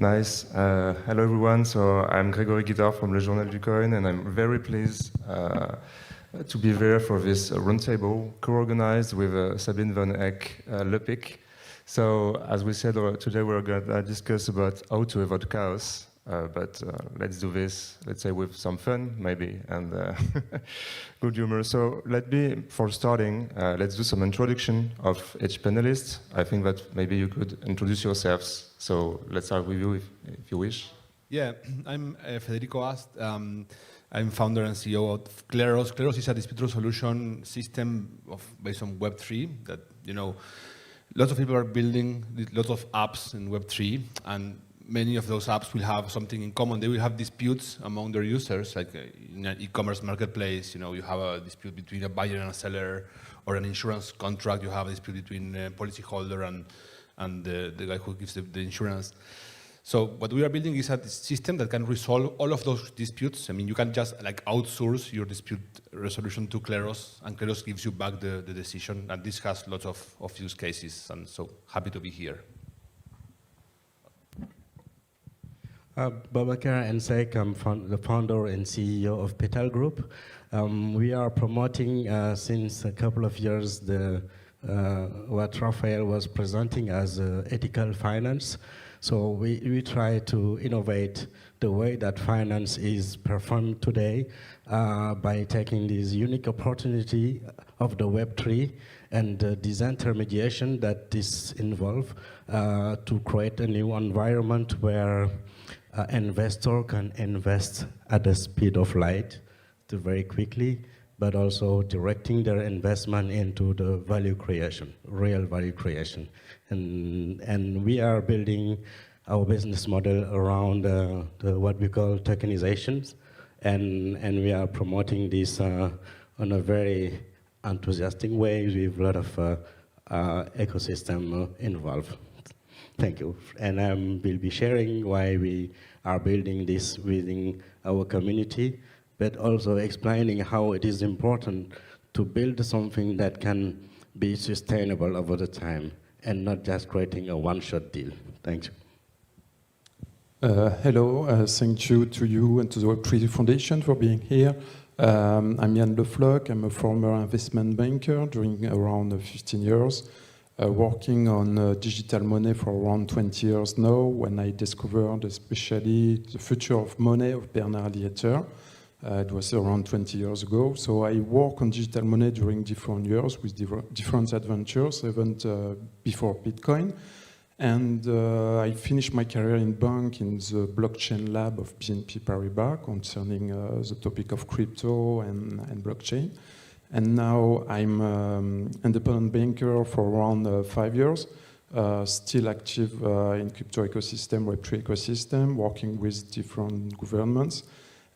Nice. Hello, everyone. So I'm Grégory Guittard from Le Journal du Coin, and I'm very pleased to be there for this roundtable co-organized with Sabine van Eck Lepic. So as we said, today we're going to discuss about how to avoid chaos. But let's do this, let's say, with some fun, maybe, and good humor. So for starting, let's do some introduction of each panelist. I think that maybe you could introduce yourselves. So let's start with you, if you wish. Yeah, I'm Federico Ast. I'm founder and CEO of Kleros. Kleros is a dispute resolution system based on Web3 that, lots of people are building lots of apps in Web3, and many of those apps will have something in common. They will have disputes among their users, like in an e-commerce marketplace, you have a dispute between a buyer and a seller, or an insurance contract, you have a dispute between a policyholder and the guy who gives the insurance. So what we are building is a system that can resolve all of those disputes. I mean, you can just outsource your dispute resolution to Kleros, and Kleros gives you back the decision. And this has lots of use cases, and so happy to be here. BABACAR and SECK, I'm the founder and CEO of Petale Group. We are promoting since a couple of years what Raphael was presenting as ethical finance. So we try to innovate the way that finance is performed today by taking this unique opportunity of the Web3 and this intermediation that this involves to create a new environment where an investor can invest at the speed of light very quickly, but also directing their investment into the value creation, real value creation. And we are building our business model around what we call tokenizations, and we are promoting this on a very enthusiastic way with a lot of ecosystem involved. Thank you. And I will be sharing why we are building this within our community, but also explaining how it is important to build something that can be sustainable over the time and not just creating a one-shot deal. Thank you. Hello, thank you to you and to the Web3 Foundation for being here. I'm YANN the FLOCH. I'm a former investment banker during around 15 years. Working on digital money for around 20 years now, when I discovered especially the future of money of Bernard Lietaer. It was around 20 years ago. So I work on digital money during different years with different adventures, even before Bitcoin. And I finished my career in bank in the blockchain lab of BNP Paribas concerning the topic of crypto and blockchain. And now I'm independent banker for around 5 years, still active in crypto ecosystem, Web3 ecosystem, working with different governments,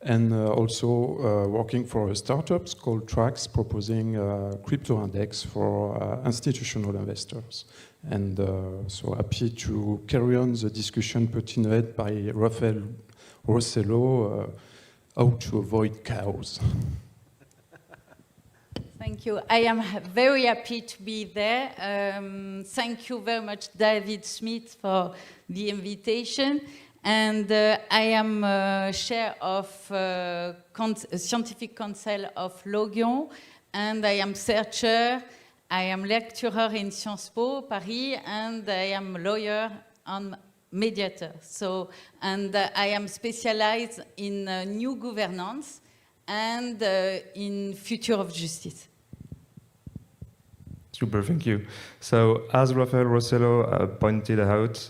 and also working for a startup called Trakx, proposing a crypto index for institutional investors. And so happy to carry on the discussion put in it by Raphael Rossello, how to avoid chaos. Thank you. I am very happy to be there. Thank you very much, David Smith, for the invitation. And I am chair of Scientific Council of Logion, and I am searcher. I am lecturer in Sciences Po, Paris, and I am a lawyer on mediator. So, and I am specialized in new governance and in future of justice. Super, thank you. So, as Raphael Rossello pointed out,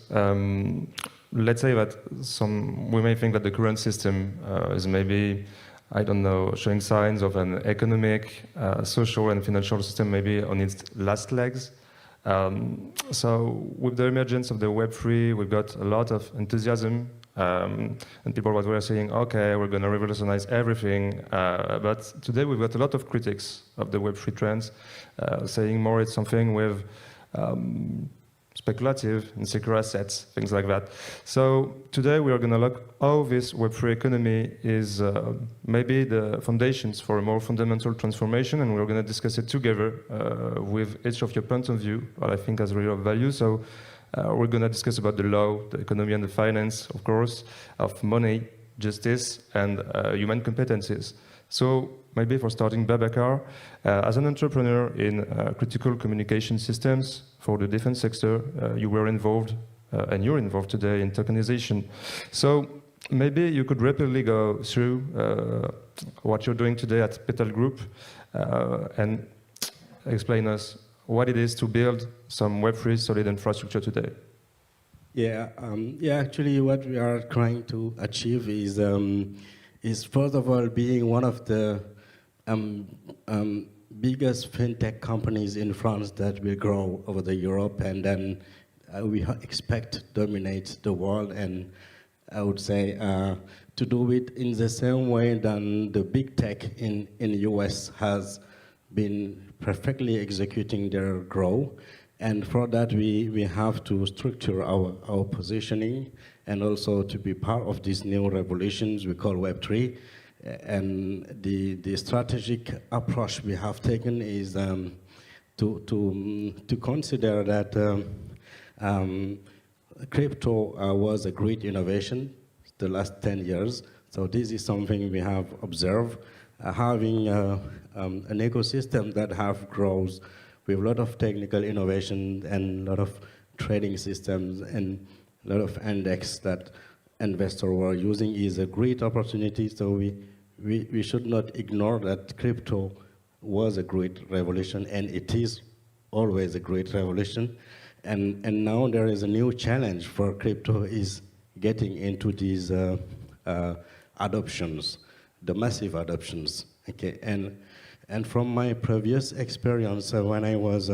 let's say that we may think that the current system is maybe, I don't know, showing signs of an economic, social, and financial system maybe on its last legs. So, with the emergence of the Web3, we've got a lot of enthusiasm. And people were saying, okay, we're going to revolutionize everything. But today we've got a lot of critics of the Web3 trends, saying more it's something with speculative, insecure assets, things like that. So today we are going to look how this Web3 economy is maybe the foundations for a more fundamental transformation, and we're going to discuss it together with each of your points of view, what I think has real value. So We're going to discuss about the law, the economy and the finance, of course, of money, justice, and human competencies. So maybe for starting, BABACAR, as an entrepreneur in critical communication systems for the defense sector, you were involved, and you're involved today in tokenization. So maybe you could rapidly go through what you're doing today at Petale Group and explain us what it is to build some Web3 solid infrastructure today. Yeah, actually what we are trying to achieve is first of all being one of the biggest fintech companies in France that will grow over the Europe, and then we expect to dominate the world, and I would say to do it in the same way than the big tech in the US has been perfectly executing their growth. And for that, we have to structure our positioning and also to be part of these new revolutions we call Web3. And the strategic approach we have taken is to consider that crypto was a great innovation the last 10 years. So this is something we have observed, having an ecosystem that have growth with a lot of technical innovation and a lot of trading systems and a lot of index that investors were using is a great opportunity. So we should not ignore that crypto was a great revolution, and it is always a great revolution. And now there is a new challenge for crypto is getting into these adoptions, the massive adoptions. Okay, and from my previous experience when I was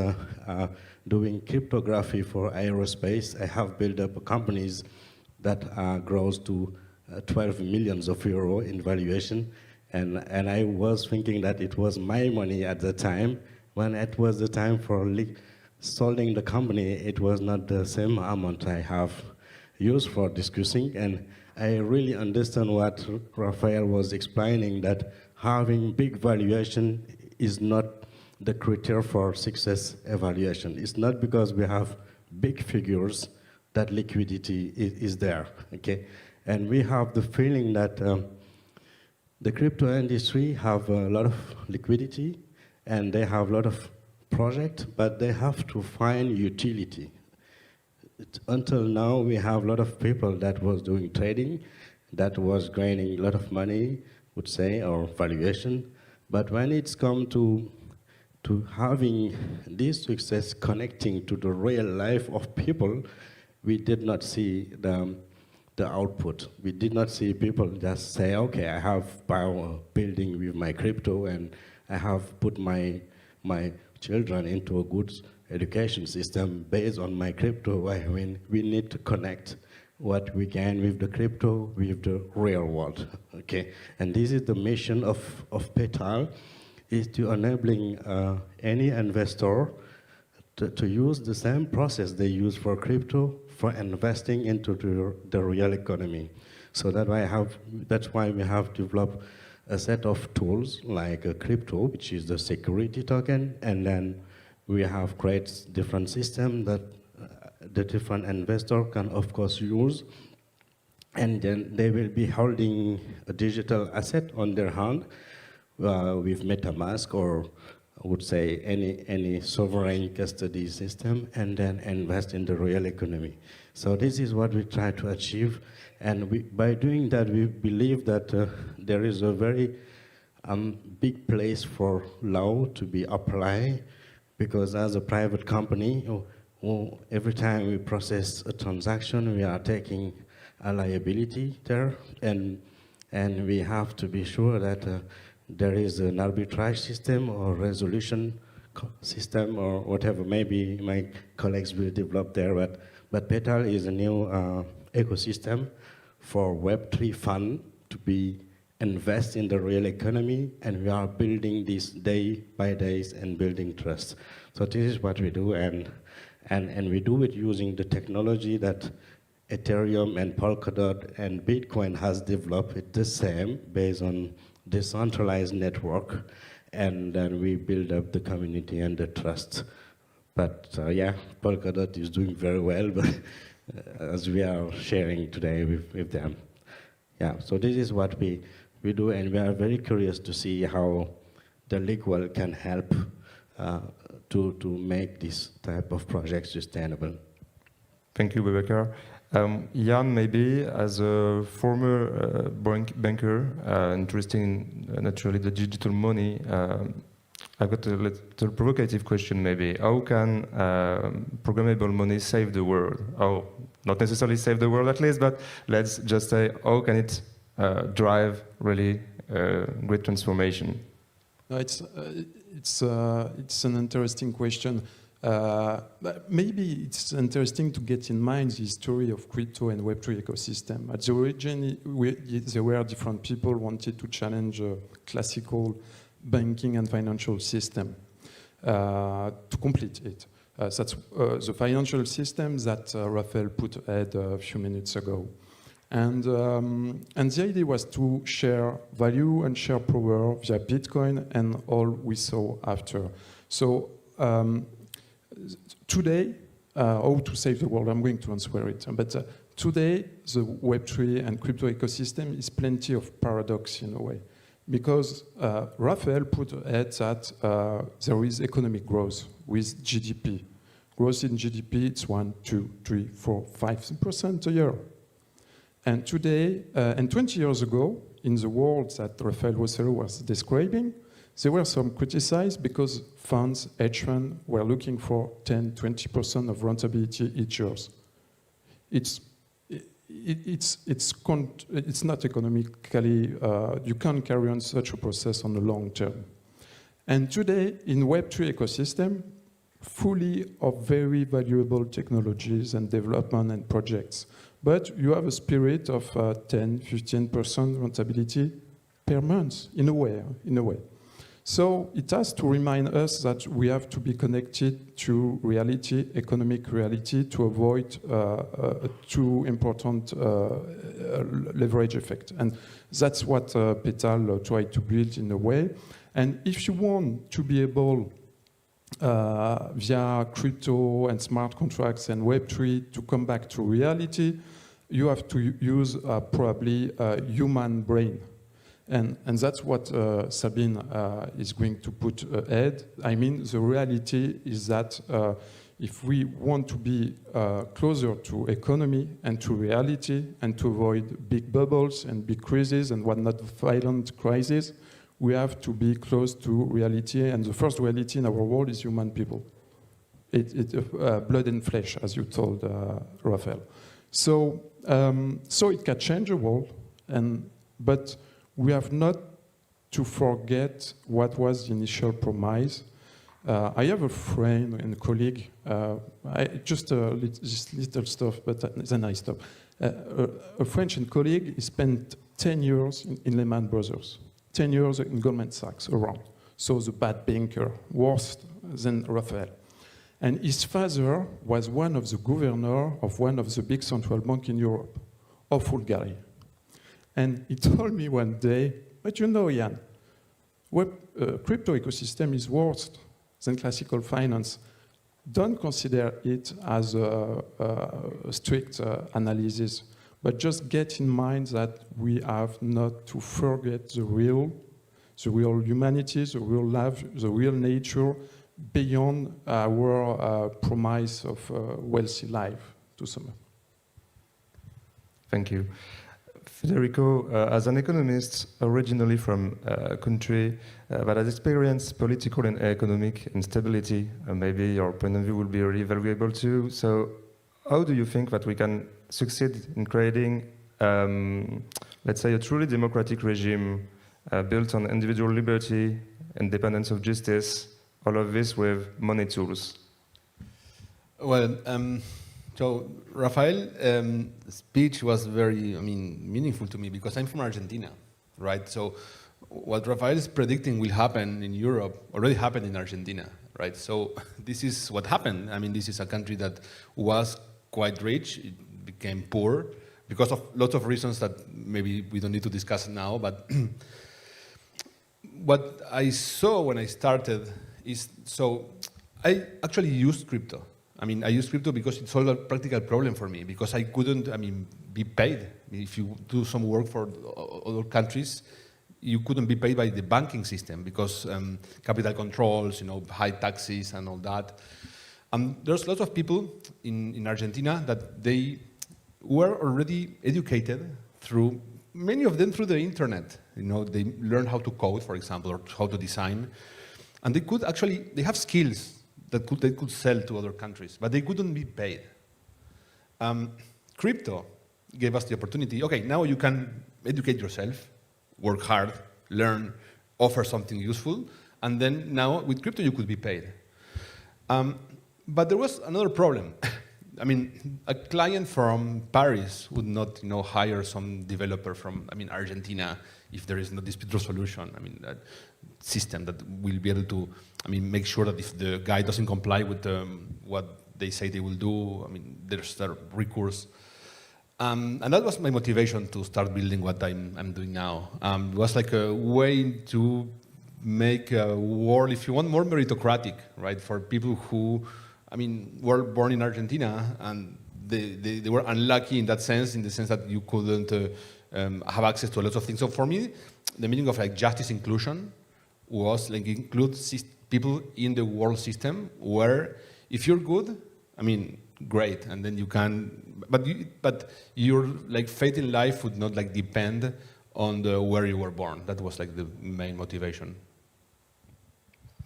doing cryptography for aerospace, I have built up companies that grows to 12 millions of euro in valuation, and I was thinking that it was my money at the time. When it was the time for selling the company, it was not the same amount I have used for discussing, and I really understand what Raphael was explaining, that having big valuation is not the criteria for success evaluation. It's not because we have big figures that liquidity is there, okay? And we have the feeling that the crypto industry have a lot of liquidity and they have a lot of projects, but they have to find utility. Until now, we have a lot of people that was doing trading, that was gaining a lot of money, would say, or valuation. But when it's come to having this success connecting to the real life of people, we did not see the output. We did not see people just say, okay, I have power building with my crypto and I have put my children into a good education system based on my crypto. I mean, we need to connect what we can with the crypto, with the real world, okay? And this is the mission of Petale, is to enabling any investor to use the same process they use for crypto for investing into the real economy. So that's why we have developed a set of tools like a crypto, which is the security token, and then we have created different systems that the different investor can, of course, use, and then they will be holding a digital asset on their hand with MetaMask, or I would say any sovereign custody system, and then invest in the real economy. So this is what we try to achieve, and by doing that, we believe that there is a very big place for law to be applied, because as a private company, every time we process a transaction, we are taking a liability there, and we have to be sure that there is an arbitrage system or resolution system or whatever. Maybe my colleagues will develop there, but Petale is a new ecosystem for Web3 fund to be invest in the real economy, and we are building this day by days and building trust. So this is what we do, and we do it using the technology that Ethereum and Polkadot and Bitcoin has developed. It's the same, based on decentralized network, and then we build up the community and the trust But yeah, Polkadot is doing very well, but as we are sharing today with them. Yeah, so this is what we do, and we are very curious to see how the legal can help to make this type of project sustainable. Thank you, Babacar. Yann, maybe as a former banker, interested in naturally the digital money, I've got a little provocative question maybe. How can programmable money save the world? Oh, not necessarily save the world at least, but let's just say, how can it drive really great transformation? No, it's an interesting question. Maybe it's interesting to get in mind the history of crypto and Web3 ecosystem. At the origin, there were different people wanted to challenge classical banking and financial system to complete it. That's the financial system that Raphael put ahead a few minutes ago. And the idea was to share value and share power via Bitcoin and all we saw after. So today, how to save the world, I'm going to answer it. But today, the Web3 and crypto ecosystem is plenty of paradox in a way. Because Raphael put ahead that there is economic growth with GDP. Growth in GDP, it's 1, 2, 3, 4, 5% a year. And today, and 20 years ago, in the world that Raphael was describing, there were some criticized because funds, hedge funds, were looking for 10, 20% of rentability each year. It's not economically, you can't carry on such a process on the long term. And today, in Web3 ecosystem, fully of very valuable technologies and development and projects. But you have a spirit of 10, 15% rentability per month, in a way. So it has to remind us that we have to be connected to reality, economic reality, to avoid too important leverage effect. And that's what Petale tried to build in a way. And if you want to be able, via crypto and smart contracts and Web3 to come back to reality, you have to use probably a human brain. And that's what Sabine is going to put ahead. I mean, the reality is that if we want to be closer to economy and to reality and to avoid big bubbles and big crises and whatnot, violent crises, we have to be close to reality. And the first reality in our world is human people. Blood and flesh, as you told Raphael. So it can change the world, but we have not to forget what was the initial promise. I have a friend and colleague, this little stuff, but then I stop. A French colleague, he spent 10 years in Lehman Brothers, 10 years in Goldman Sachs around. So the bad banker, worse than Raphael. And his father was one of the governors of one of the big central banks in Europe, of Bulgaria. And he told me one day, but you know, Yann, crypto ecosystem is worse than classical finance. Don't consider it as a strict analysis, but just get in mind that we have not to forget the real humanity, the real life, the real nature beyond our promise of wealthy life, to sum up. Thank you. Federico, as an economist originally from a country that has experienced political and economic instability, maybe your point of view will be really valuable too. So how do you think that we can succeed in creating, let's say, a truly democratic regime built on individual liberty, independence of justice, all of this with money tools? Well, so Raphael's speech was very, meaningful to me because I'm from Argentina, right? So what Raphael is predicting will happen in Europe already happened in Argentina, right? So this is what happened. This is a country that was quite rich, it became poor because of lots of reasons that maybe we don't need to discuss now, but what I saw when I started is, so I actually used crypto. I mean, I used crypto because it solved a practical problem for me, because I couldn't, be paid. If you do some work for other countries, you couldn't be paid by the banking system because capital controls, high taxes and all that. There's lots of people in Argentina that they were already educated through, many of them through the internet. They learned how to code, for example, or how to design. And they could actually, they have skills that they could sell to other countries, but they couldn't be paid. Crypto gave us the opportunity, okay, now you can educate yourself, work hard, learn, offer something useful, and then now with crypto you could be paid. But there was another problem. A client from Paris would not hire some developer from Argentina if there is no dispute resolution. That system that will be able to make sure that if the guy doesn't comply with what they say they will do, there's a recourse. And that was my motivation to start building what I'm doing now. It was like a way to make a world, if you want, more meritocratic, right? For people who, were born in Argentina and they were unlucky in that sense, in the sense that you couldn't have access to a lot of things. So for me, the meaning of justice inclusion was include people in the world system where if you're good, great, and then you can, but your fate in life would not depend on where you were born. That was the main motivation.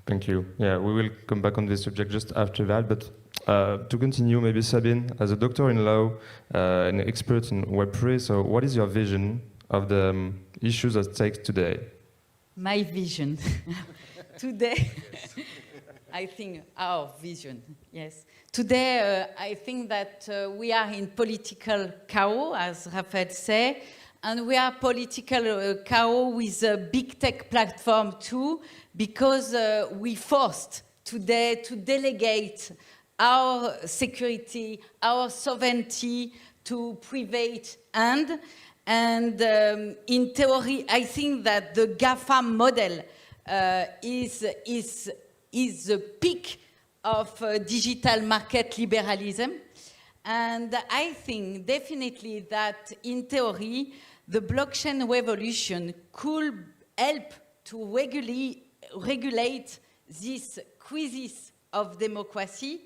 Thank you. Yeah, we will come back on this subject just after that, but to continue, maybe Sabine, as a doctor in law, an expert in Web3, so what is your vision of the issues at stake today? My vision. Today, I think our vision, yes. Today, I think that we are in political chaos, as Raphael said, and we are political chaos with a big tech platform too, because we forced today to delegate our security, our sovereignty to private hand. And in theory, I think that the GAFA model is the peak of digital market liberalism. And I think definitely that in theory, the blockchain revolution could help to regulate this crisis of democracy.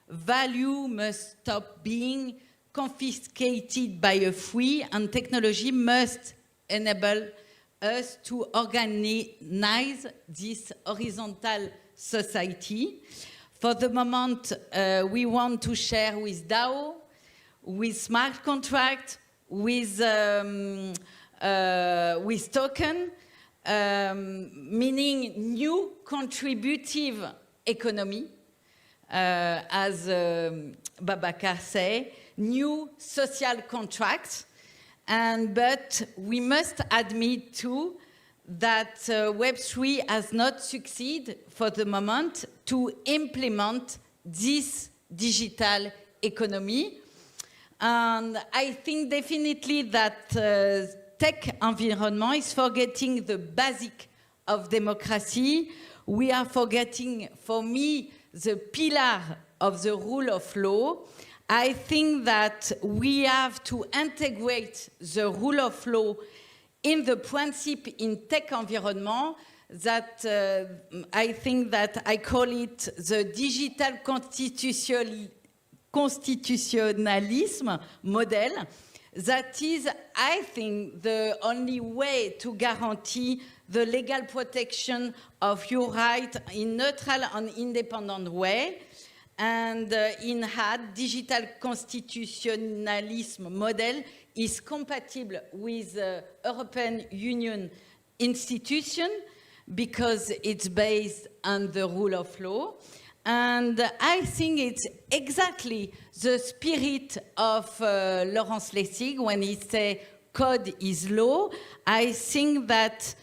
Value must stop being confiscated by a free, and technology must enable us to organize this horizontal society. For the moment, we want to share with DAO, with smart contract, with token, meaning new contributive economy, as Babacar say, new social contracts. But we must admit too that Web3 has not succeeded for the moment to implement this digital economy. And I think definitely that tech environment is forgetting the basic of democracy. We are forgetting, for me, the pillar of the rule of law. I think that we have to integrate the rule of law in the principle in tech environment that I think that I call it the digital constitutionalism model. That is, I think, the only way to guarantee the legal protection of your right in neutral and independent way. And in HAD, digital constitutionalism model is compatible with the European Union institution because it's based on the rule of law. And I think it's exactly the spirit of Laurence Lessig when he says code is law. I think that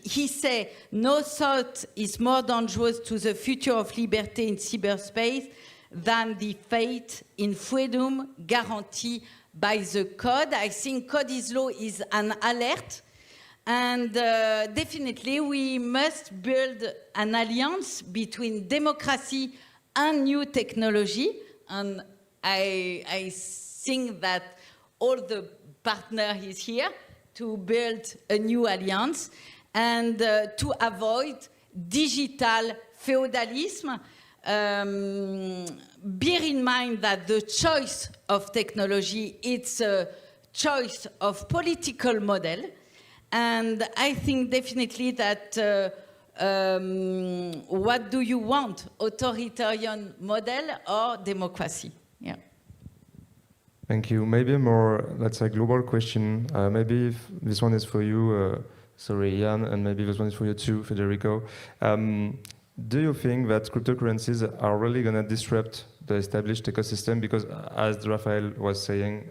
he said no thought is more dangerous to the future of liberty in cyberspace than the faith in freedom guaranteed by the code. I think code is law is an alert. And definitely we must build an alliance between democracy and new technology. And I think that all the partner is here to build a new alliance and to avoid digital feudalism. Bear in mind that the choice of technology, it's a choice of political model. And I think definitely that what do you want, authoritarian model or democracy? Yeah. Thank you. Maybe a more, let's say, global question. Maybe if this one is for you, sorry, Yann, and maybe this one is for you too, Federico. Do you think that cryptocurrencies are really going to disrupt the established ecosystem? Because as Raphael was saying,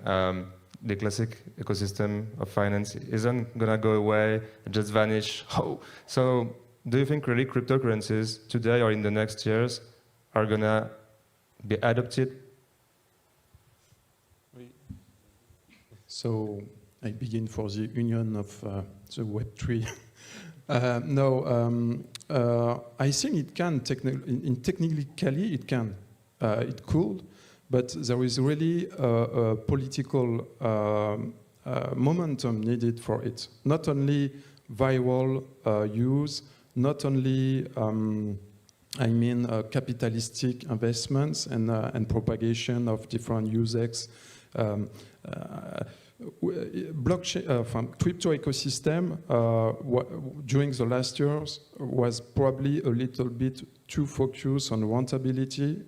the classic ecosystem of finance isn't going to go away, just vanish. Oh. So do you think really cryptocurrencies today or in the next years are going to be adopted? So I begin for the union of the Web3. I think it can, technically it can, it could, but there is really a political momentum needed for it. Not only viral use, not only, capitalistic investments and propagation of different uses. Blockchain, crypto ecosystem during the last years was probably a little bit too focused on rentability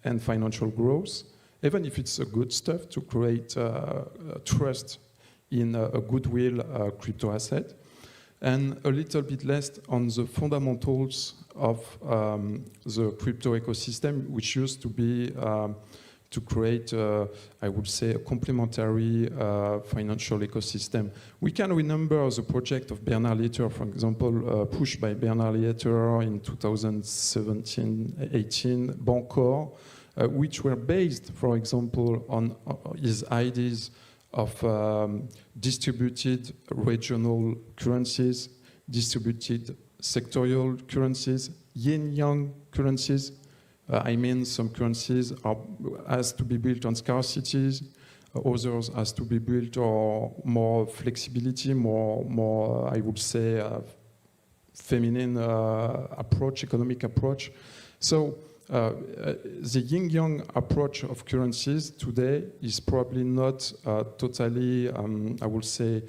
and financial growth, even if it's a good stuff to create trust in a goodwill crypto asset, and a little bit less on the fundamentals of the crypto ecosystem, which used to be to create, I would say, a complementary financial ecosystem. We can remember the project of Bernard Lietaer, for example, pushed by Bernard Lietaer in 2017-18, Bancor, which were based, for example, on his ideas of distributed regional currencies, distributed sectorial currencies, yin-yang currencies. Some currencies has to be built on scarcities, others has to be built on more flexibility, more I would say, feminine approach, economic approach. So the yin-yang approach of currencies today is probably not totally, I would say,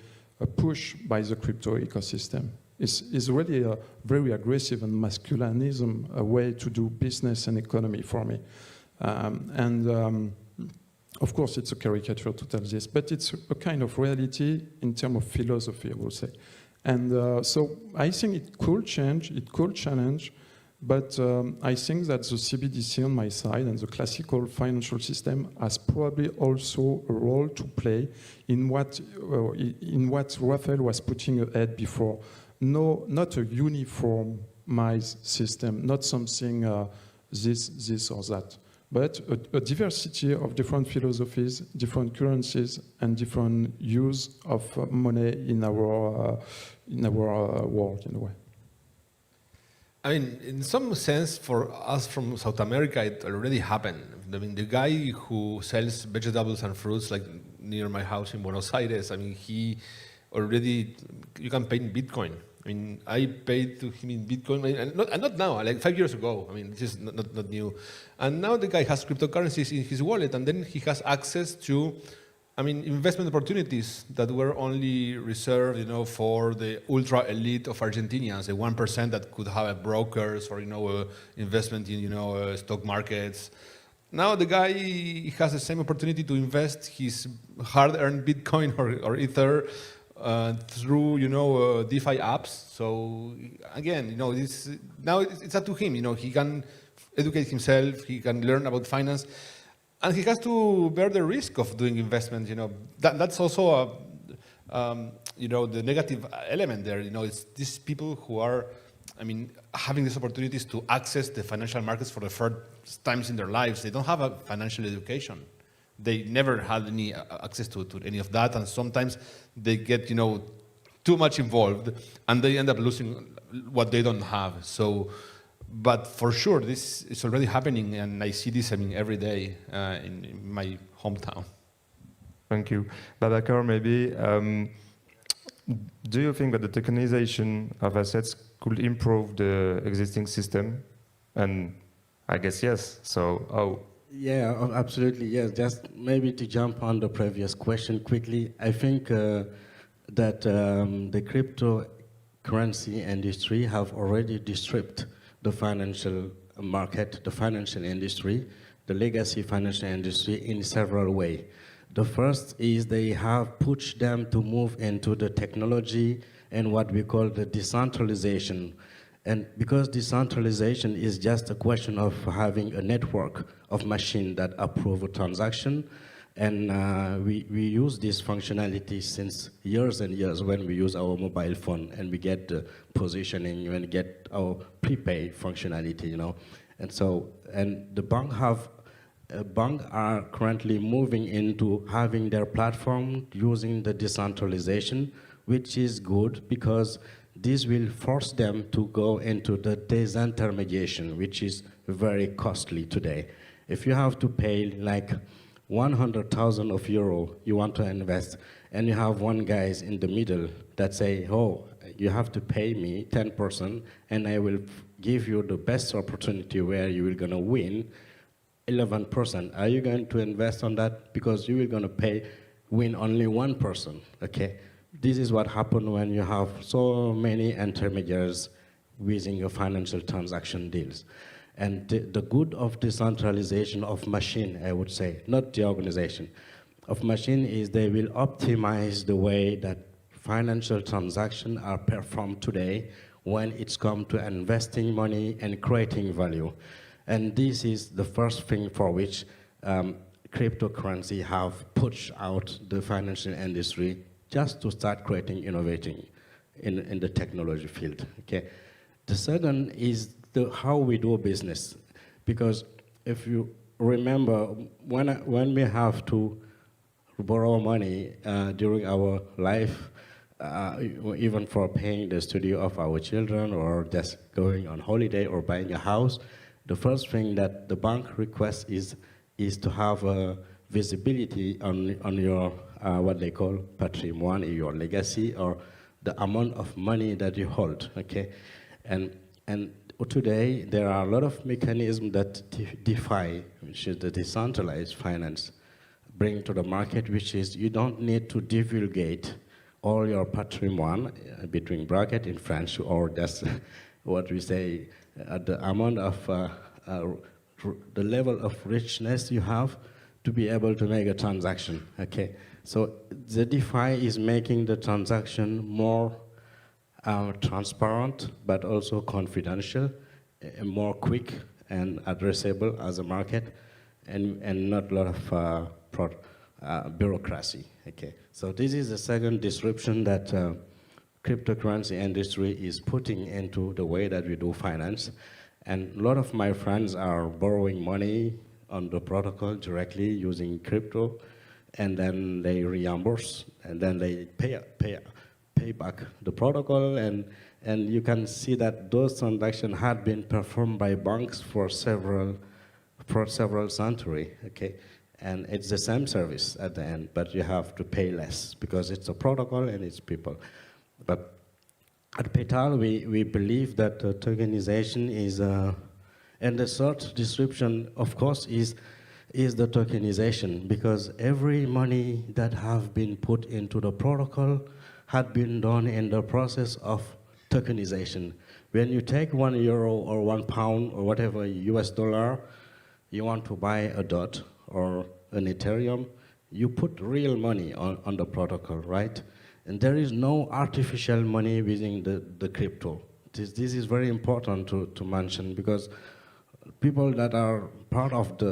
pushed by the crypto ecosystem. It's really a very aggressive and masculinism a way to do business and economy for me. Of course, it's a caricature to tell this, but it's a kind of reality in terms of philosophy, I would say. And so I think it could change, it could challenge, but I think that the CBDC on my side and the classical financial system has probably also a role to play in what Raphael was putting ahead before. No, not a uniformized system, not something this or that, but a diversity of different philosophies, different currencies, and different use of money in our world, in a way. I mean, in some sense, for us from South America, it already happened. I mean, the guy who sells vegetables and fruits, like near my house in Buenos Aires, I mean, he already, you can pay in Bitcoin. I mean, I paid to him in Bitcoin, and not now, like 5 years ago. I mean, this is not new. And now the guy has cryptocurrencies in his wallet, and then he has access to, I mean, investment opportunities that were only reserved, for the ultra elite of Argentinians, the 1% that could have brokers or, investment in, stock markets. Now the guy has the same opportunity to invest his hard-earned Bitcoin or Ether through, DeFi apps. So again, now it's up to him. He can educate himself. He can learn about finance. And he has to bear the risk of doing investment. That's also the negative element there. It's these people who are, having these opportunities to access the financial markets for the first times in their lives. They don't have a financial education. They never had any access to any of that, and sometimes they get too much involved, and they end up losing what they don't have. So, but for sure, this is already happening, and I see this every day in my hometown. Thank you. Babacar, maybe, do you think that the tokenization of assets could improve the existing system? And I guess yes, so how? Yeah, absolutely, yes. Just maybe to jump on the previous question quickly, I think that the cryptocurrency industry have already disrupted the financial market, the financial industry, the legacy financial industry in several ways. The first is they have pushed them to move into the technology and what we call the decentralization. And because decentralization is just a question of having a network of machines that approve a transaction, and we use this functionality since years and years when we use our mobile phone and we get the positioning and get our prepaid functionality, you know. And so, and the bank are currently moving into having their platform using the decentralization, which is good because this will force them to go into the disintermediation, which is very costly today. If you have to pay like 100,000 euro you want to invest, and you have one guy in the middle that say, oh, you have to pay me 10%, and I will give you the best opportunity where you are gonna win 11%. Are you going to invest on that? Because you are gonna win only 1%, okay? This is what happens when you have so many intermediaries within your financial transaction deals. And the good of decentralization of machine, I would say, not the organization, of machine is they will optimize the way that financial transactions are performed today when it's come to investing money and creating value. And this is the first thing for which cryptocurrency have pushed out the financial industry just to start creating, innovating in the technology field, okay? The second is how we do business. Because if you remember, when we have to borrow money during our life, even for paying the study of our children or just going on holiday or buying a house, the first thing that the bank requests is to have a visibility on your what they call patrimoine, your legacy, or the amount of money that you hold, okay? And today, there are a lot of mechanisms that DeFi, which is the decentralized finance, bring to the market, which is you don't need to divulgate all your patrimoine, between bracket in French, or just what we say, the amount of, the level of richness you have to be able to make a transaction, okay? So the DeFi is making the transaction more transparent, but also confidential, and more quick and addressable as a market, and not a lot of bureaucracy, okay? So this is the second disruption that cryptocurrency industry is putting into the way that we do finance. And a lot of my friends are borrowing money on the protocol directly using crypto, and then they reimburse, and then they pay back the protocol, and you can see that those transactions had been performed by banks for several centuries, okay? And it's the same service at the end, but you have to pay less because it's a protocol and it's people. But at Petale, we believe that tokenization is, and the third disruption, of course, is the tokenization, because every money that have been put into the protocol had been done in the process of tokenization. When you take €1 or £1 or whatever US dollar, you want to buy a DOT or an Ethereum, you put real money on the protocol, right? And there is no artificial money within the crypto. This is very important to mention, because people that are part of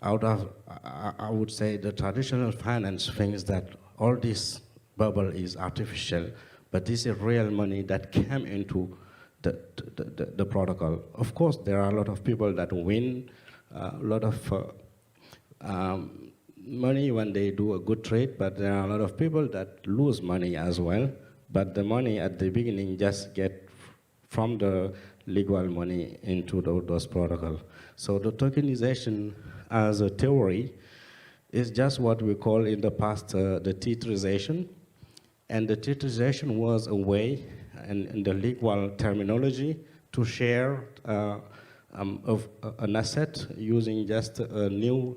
I would say, the traditional finance thinks that all this bubble is artificial, but this is real money that came into the protocol. Of course, there are a lot of people that win a lot of money when they do a good trade, but there are a lot of people that lose money as well. but the money at the beginning just get from the legal money into those protocols. So the tokenization as a theory is just what we call in the past the titrization. And the titrization was a way, in the legal terminology, to share of an asset using just a new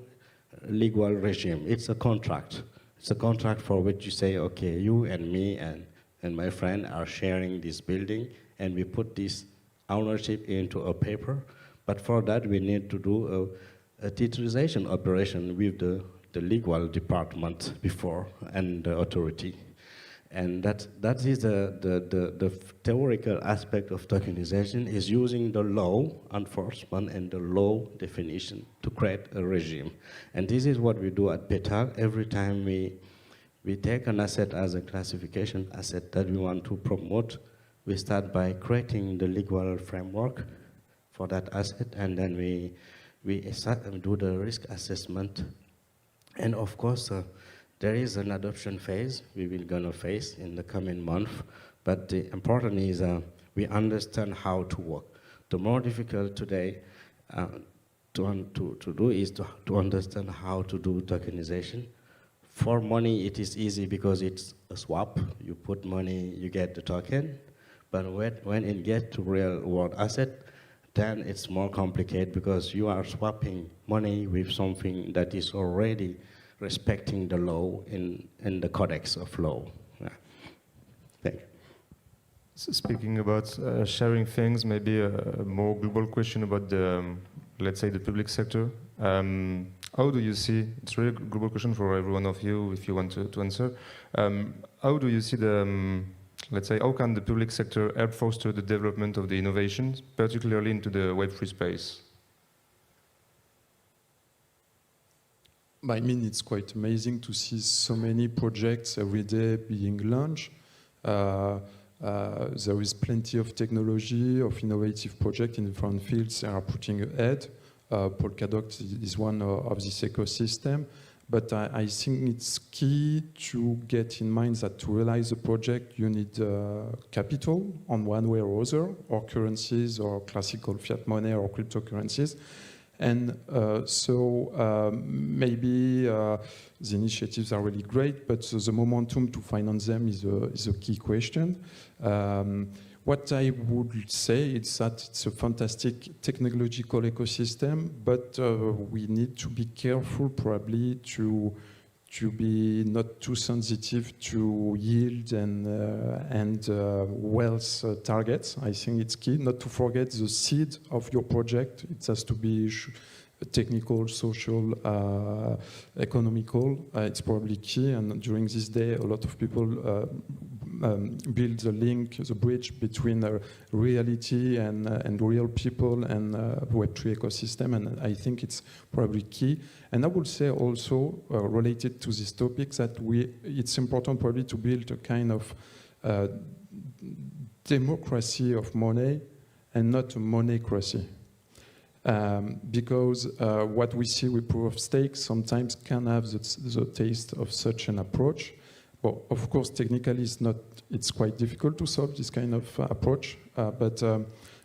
legal regime. It's a contract. It's a contract for which you say, okay, you and me and my friend are sharing this building, and we put this ownership into a paper. But for that, we need to do a titrization operation with the legal department before and the authority. And that is the theoretical aspect of tokenization, is using the law enforcement and the law definition to create a regime. And this is what we do at Petale. Every time we take an asset as a classification asset that we want to promote, we start by creating the legal framework for that asset, and then we do the risk assessment. And of course, there is an adoption phase we will gonna face in the coming month, but the important is we understand how to work. The more difficult today to do is to understand how to do tokenization. For money, it is easy because it's a swap. You put money, you get the token. But when it gets to real world asset, then it's more complicated because you are swapping money with something that is already respecting the law in the codex of law. Yeah. Thank you. So speaking about sharing things, maybe a more global question about the, let's say, the public sector. How do you see, it's really a global question for every one of you if you want to answer. How do you see the, let's say, how can the public sector help foster the development of the innovations, particularly into the Web3 space? I mean, it's quite amazing to see so many projects every day being launched. There is plenty of technology, of innovative projects in different fields that are putting ahead. Polkadot is one of this ecosystem. But I think it's key to get in mind that to realize a project, you need capital on one way or other, or currencies, or classical fiat money, or cryptocurrencies. And maybe the initiatives are really great, but the momentum to finance them is a key question. What I would say is that it's a fantastic technological ecosystem, but we need to be careful probably to be not too sensitive to yield and wealth targets. I think it's key not to forget the seed of your project. It has to be technical, social, economical. It's probably key, and during this day a lot of people build the link, the bridge between reality and real people and Web3 ecosystem, and I think it's probably key. And I would say also, related to this topic, that it's important probably to build a kind of democracy of money and not a moneycracy. Because what we see with proof of stake sometimes can have the taste of such an approach. Well, of course, technically it's quite difficult to solve this kind of approach, but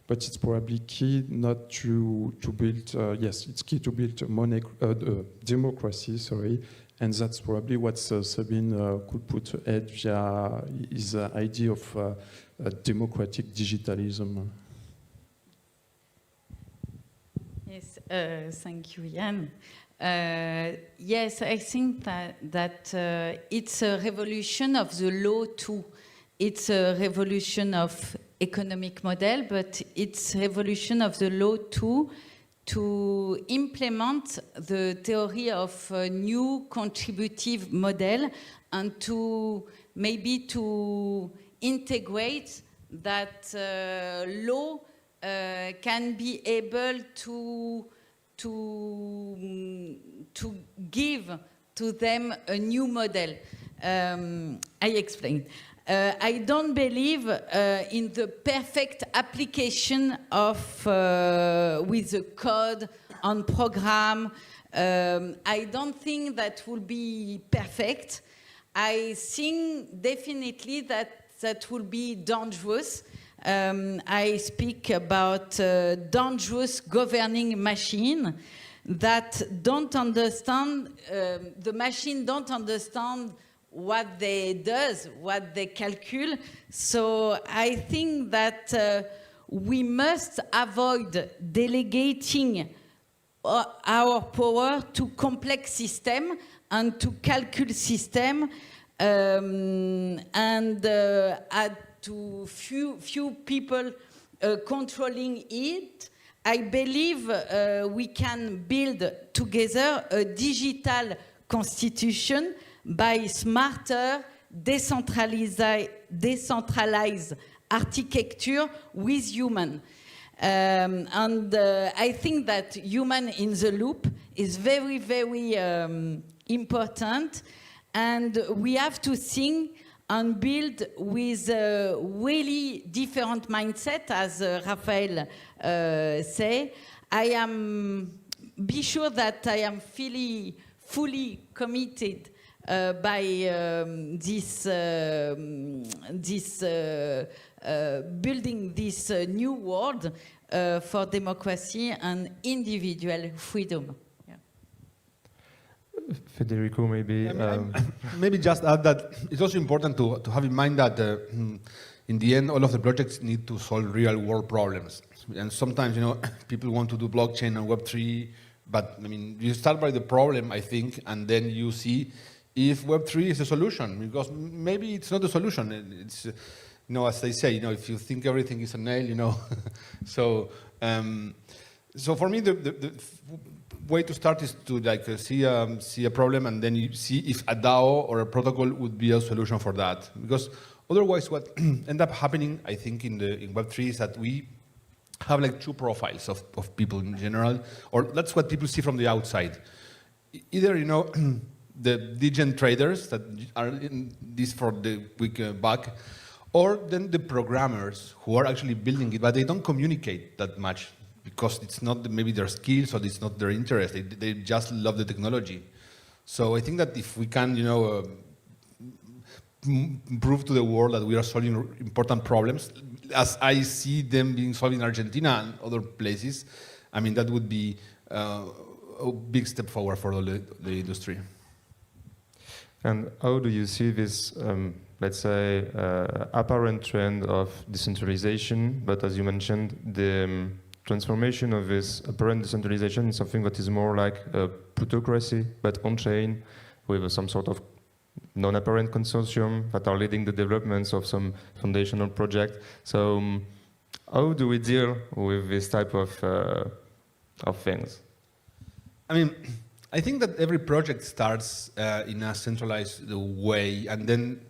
it's probably key not to build, yes, it's key to build democracy, sorry, and that's probably what Sabine could put ahead via his idea of democratic digitalism. Yes, thank you, Yann. Yes, I think that it's a revolution of the law too. It's a revolution of economic model, but it's a revolution of the law too, to implement the theory of a new contributive model and to maybe to integrate that law can be able to give to them a new model. I explain. I don't believe in the perfect application of with the code on program. I don't think that will be perfect. I think definitely that that will be dangerous. I speak about dangerous governing machine that don't understand, the machine don't understand what they does, what they calculate. So I think that we must avoid delegating our power to complex system and to calculate system and to few people controlling it. I believe we can build together a digital constitution by smarter, decentralized architecture with human. I think that human in the loop is very, very important. And we have to think and build with a really different mindset, as Raphael say. Be sure that I am fully committed by building this new world for democracy and individual freedom. Yeah. Federico, maybe. Maybe just add that it's also important to have in mind that in the end, all of the projects need to solve real-world problems. And sometimes, people want to do blockchain and Web3, but I mean, you start by the problem, I think, and then you see if Web3 is a solution, because maybe it's not a solution. It's, as they say, if you think everything is a nail, So for me, the way to start is to see a problem and then you see if a DAO or a protocol would be a solution for that. Because otherwise, what ends up happening, I think, in Web3 is that we have two profiles of people in general, or that's what people see from the outside. Either, the degen traders that are in this for the quick buck, or then the programmers who are actually building it, but they don't communicate that much because it's not maybe their skills or it's not their interest. They just love the technology. So I think that if we can, prove to the world that we are solving important problems, as I see them being solved in Argentina and other places, I mean, that would be a big step forward for the industry. And how do you see this, let's say, apparent trend of decentralization, but as you mentioned, the transformation of this apparent decentralization is something that is more like a plutocracy, but on-chain, with some sort of non-apparent consortium that are leading the developments of some foundational project. So how do we deal with this type of things? I mean, I think that every project starts in a centralized way and then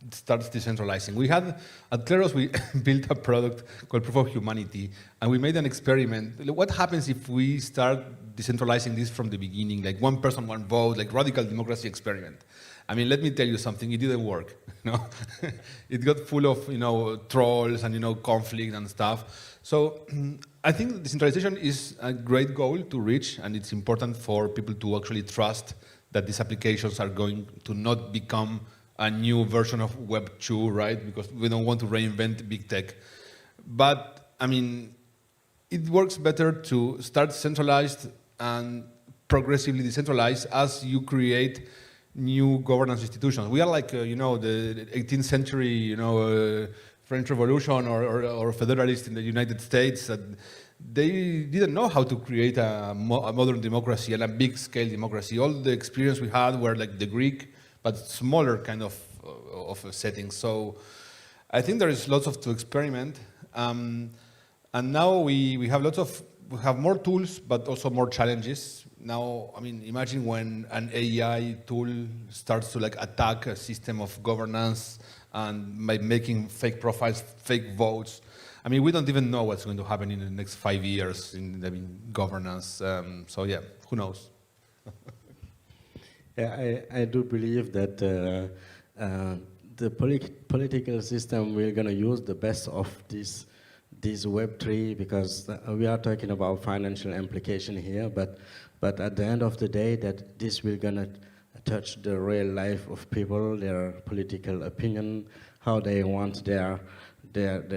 it starts decentralizing. We had, at Kleros, we built a product called Proof of Humanity, and we made an experiment. What happens if we start decentralizing this from the beginning, like one person, one vote, like radical democracy experiment? I mean, let me tell you something, it didn't work. It got full of trolls and conflict and stuff. So I think decentralization is a great goal to reach, and it's important for people to actually trust that these applications are going to not become a new version of Web 2, right? Because we don't want to reinvent big tech. But I mean, it works better to start centralized and progressively decentralized as you create new governance institutions. We are like, the 18th century, French Revolution or federalists in the United States. They didn't know how to create a modern democracy and a big-scale democracy. All the experience we had were like the Greek, but smaller kind of settings. So I think there is lots to experiment. And now we have more tools, but also more challenges. Now, I mean, imagine when an AI tool starts to attack a system of governance and by making fake profiles, fake votes. I mean, we don't even know what's going to happen in the next 5 years in governance. So yeah, who knows? Yeah, I do believe that the political system, we're going to use the best of this Web3, because we are talking about financial implication here, but at the end of the day, that this will going to touch the real life of people, their political opinion, how they want their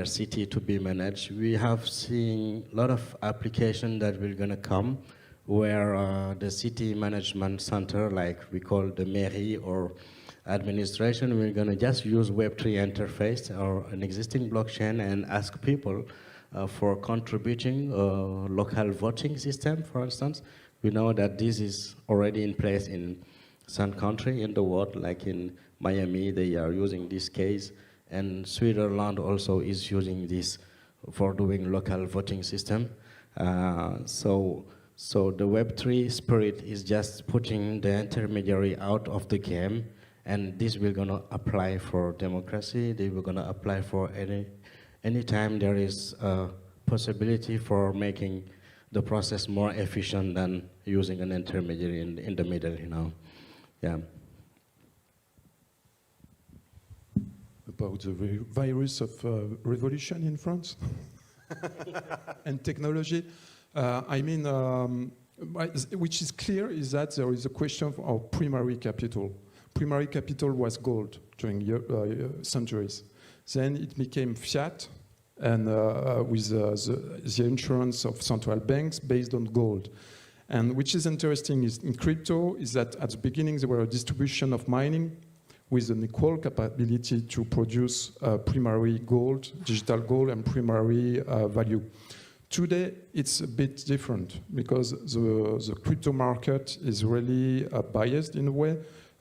city to be managed. We have seen a lot of applications that will gonna come where the city management center, like we call the mairie or administration, we're gonna just use Web3 interface or an existing blockchain and ask people for contributing local voting system, for instance. We know that this is already in place in some country in the world, like in Miami, they are using this case, and Switzerland also is using this for doing local voting system. So the Web3 spirit is just putting the intermediary out of the game, and this will gonna apply for democracy. They will gonna apply for any time there is a possibility for making the process more efficient than using an intermediary in the middle, you know. Yeah. About the virus of revolution in France and technology. I mean, which is clear is that there is a question of primary capital. Primary capital was gold during centuries. Then it became fiat, and with the insurance of central banks based on gold. And which is interesting is in crypto is that at the beginning there were a distribution of mining with an equal capability to produce primary gold, digital gold, and primary value. Today, it's a bit different because the crypto market is really biased in a way,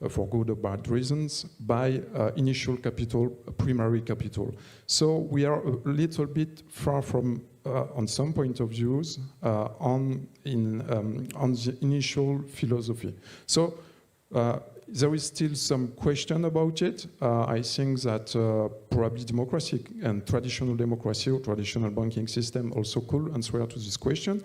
for good or bad reasons, by initial capital, primary capital. So we are a little bit far from, on some point of views, on the initial philosophy. So there is still some question about it. I think that probably democracy and traditional democracy or traditional banking system also could answer to this question.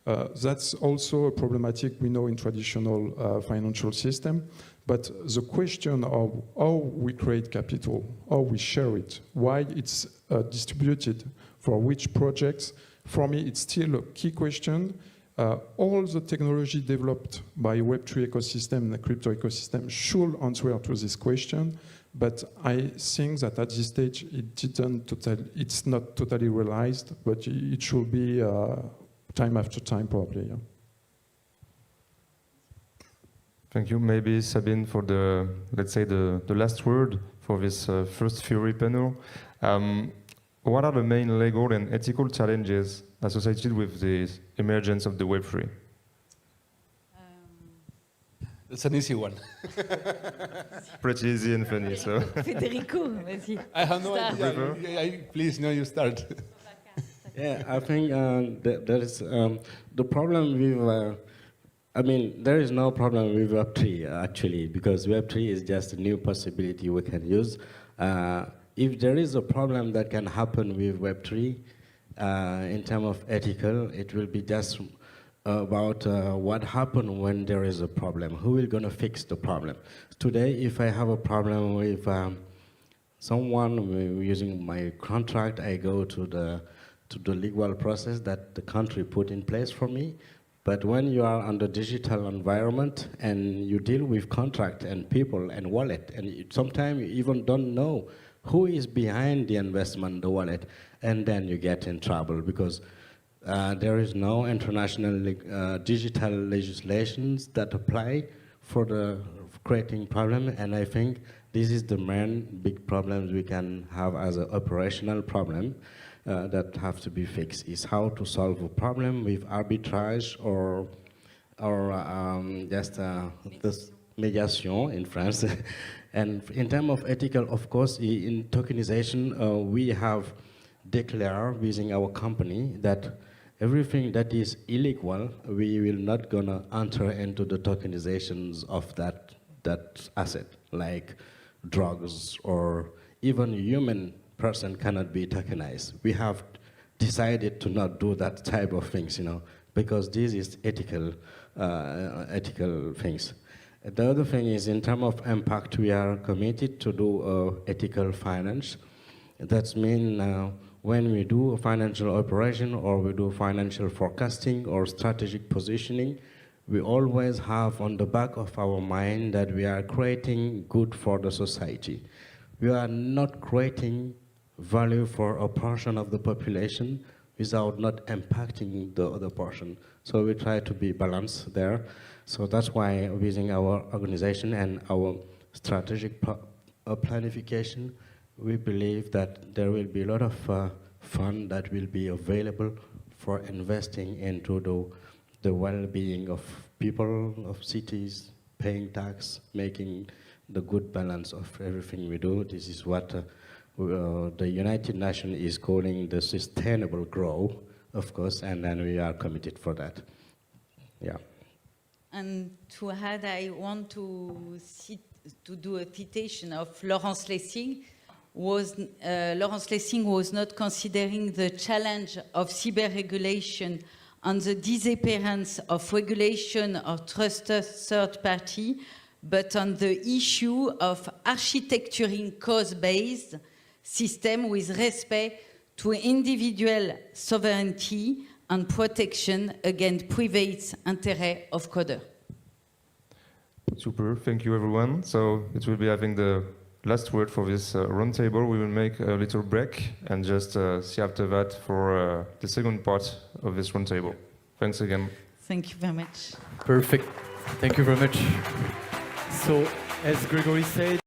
That's also a problematic we know in traditional financial system. But the question of how we create capital, how we share it, why it's distributed, for which projects, for me it's still a key question. All the technology developed by Web3 ecosystem and the crypto ecosystem should answer to this question, but I think that at this stage it's not totally realized, but it should be time after time probably. Yeah. Thank you. Maybe Sabine for the, let's say, the last word for this first Fury panel. What are the main legal and ethical challenges associated with the emergence of the Web3? It's an easy one. Pretty easy and funny, so. Federico, vas-y. I have no idea. Please, no, you start. Yeah, I think there is the problem with. I mean, there is no problem with Web3 actually, because Web3 is just a new possibility we can use. If there is a problem that can happen with Web3 in terms of ethical, it will be just about what happens when there is a problem. Who is going to fix the problem? Today, if I have a problem with someone using my contract, I go to the legal process that the country put in place for me. But when you are under digital environment and you deal with contract and people and wallet, and sometimes you even don't know who is behind the investment, the wallet, and then you get in trouble because there is no international digital legislations that apply for the creating problem, and I think this is the main big problems we can have as an operational problem. That have to be fixed is how to solve a problem with arbitrage or just this mediation in France. And in terms of ethical, of course, in tokenization, we have declared within our company that everything that is illegal, we will not gonna enter into the tokenizations of that asset, like drugs or even human person cannot be tokenized. We have decided to not do that type of things, you know, because this is ethical things. The other thing is in terms of impact, we are committed to do ethical finance. That means when we do a financial operation or we do financial forecasting or strategic positioning, we always have on the back of our mind that we are creating good for the society. we are not creating value for a portion of the population without not impacting the other portion. So we try to be balanced there. So that's why within our organization and our strategic planification, we believe that there will be a lot of fund that will be available for investing into the well-being of people, of cities, paying tax, making the good balance of everything we do. This is what the United Nations is calling the sustainable growth, of course, and then we are committed for that. Yeah. And to add, I want to do a citation of Laurence Lessing. Laurence Lessing was not considering the challenge of cyber-regulation and the disappearance of regulation or trusted third party, but on the issue of architecturing cost-based system with respect to individual sovereignty and protection against private interest of coder. Super, thank you everyone. So it will be having the last word for this roundtable. We will make a little break and just see after that for the second part of this roundtable. Thanks again. Thank you very much. Perfect. Thank you very much. So, as Gregory said,